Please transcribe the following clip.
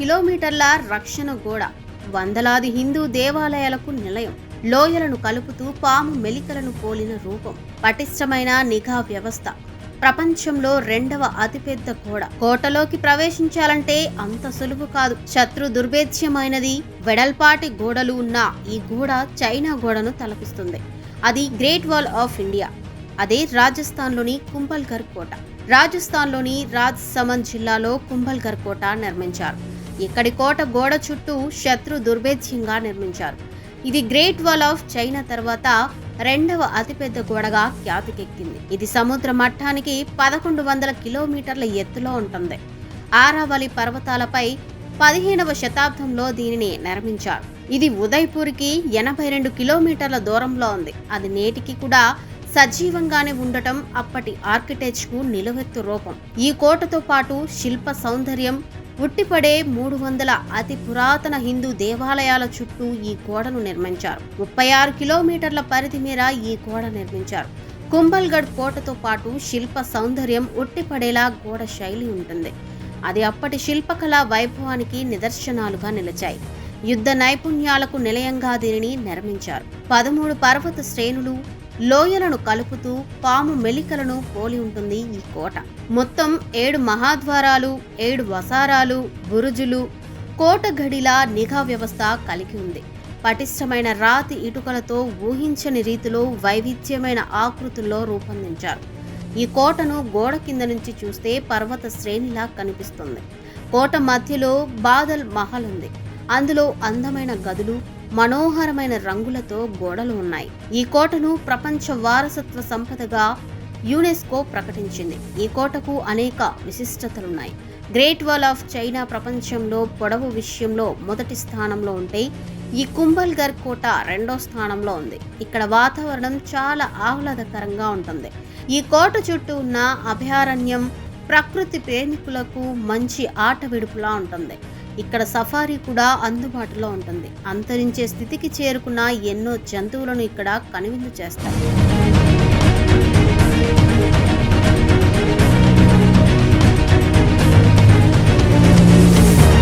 కిలోమీటర్ల రక్షణ గోడ, వందలాది హిందూ దేవాలయాలకు నిలయం, లోయలను కలుపుతూ పాము మెలికలను పోలిన రూపం, పటిష్టమైన నిఘా వ్యవస్థ, ప్రపంచంలో రెండవ అతిపెద్ద గోడ. కోటలోకి ప్రవేశించాలంటే అంత సులువు కాదు. శత్రు దుర్భేద్యమైనది. వెడల్పాటి గోడలు ఉన్న ఈ గోడ చైనా గోడను తలపిస్తుంది. అది గ్రేట్ వాల్ ఆఫ్ ఇండియా. అదే రాజస్థాన్లోని కుంభల్ఘర్ కోట. రాజస్థాన్లోని రాజ్సమంద్ జిల్లాలో కుంభల్ఘర్ కోట నిర్మించారు. ఇక్కడి కోట గోడ చుట్టూ శత్రు దుర్భేద్యంగా నిర్మించారు. ఇది గ్రేట్ వాల్ ఆఫ్ చైనా తర్వాత రెండవ అతిపెద్ద గోడగా ఖ్యాతికెక్కింది. ఇది సముద్ర మట్టానికి 1100 కిలోమీటర్ల ఎత్తులో ఉంటుంది. ఆరావళి పర్వతాలపై 15వ శతాబ్దంలో దీనిని నిర్మించారు. ఇది ఉదయ్పూర్కి 82 కిలోమీటర్ల దూరంలో ఉంది. అది నేటికి కూడా సజీవంగానే ఉండటం అప్పటి ఆర్కిటెక్చర్కు నిలువెత్తు రూపం. ఈ కోటతో పాటు శిల్ప సౌందర్యం, ఉట్టిపడే 300 అతి పురాతన హిందూ దేవాలయాల చుట్టూ ఈ గోడను నిర్మించారు. 36 కిలోమీటర్ల పరిధి మేర ఈ గోడ నిర్మించారు. కుంభల్గఢ్ కోటతో పాటు శిల్ప సౌందర్యం, ఉట్టిపడేలా గోడ శైలి ఉంటుంది. అది అప్పటి శిల్పకళా వైభవానికి నిదర్శనాలుగా నిలిచాయి. యుద్ధ నైపుణ్యాలకు నిలయంగా దీనిని నిర్మించారు. 13 పర్వత శ్రేణులు, లోయలను కలుపుతూ పాము మెలికలను పోలి ఉంటుంది ఈ కోట. మొత్తం 7 మహాద్వారాలు, 7 వసారాలు, బురుజులు, కోట గడిల నిఘా వ్యవస్థ కలిగి ఉంది. పటిష్టమైన రాతి ఇటుకలతో ఊహించని రీతిలో వైవిధ్యమైన ఆకృతుల్లో రూపొందించారు. ఈ కోటను గోడ కింద నుంచి చూస్తే పర్వత శ్రేణిలా కనిపిస్తుంది. కోట మధ్యలో బాదల్ మహల్ ఉంది. అందులో అందమైన గదులు, మనోహరమైన రంగులతో గోడలు ఉన్నాయి. ఈ కోటను ప్రపంచ వారసత్వ సంపదగా యునెస్కో ప్రకటించింది. ఈ కోటకు అనేక విశిష్టతలున్నాయి. గ్రేట్ వాల్ ఆఫ్ చైనా ప్రపంచంలో పొడవు విషయంలో మొదటి స్థానంలో ఉంటే, ఈ కుంభల్ఘర్ కోట రెండో స్థానంలో ఉంది. ఇక్కడ వాతావరణం చాలా ఆహ్లాదకరంగా ఉంటుంది. ఈ కోట చుట్టూ ఉన్న అభయారణ్యం ప్రకృతి ప్రేమికులకు మంచి ఆట విడుపులా ఉంటుంది. ఇక్కడ సఫారీ కూడా అందుబాటులో ఉంటుంది. అంతరించే స్థితికి చేరుకున్న ఎన్నో జంతువులను ఇక్కడ కనువిందు చేస్తారు.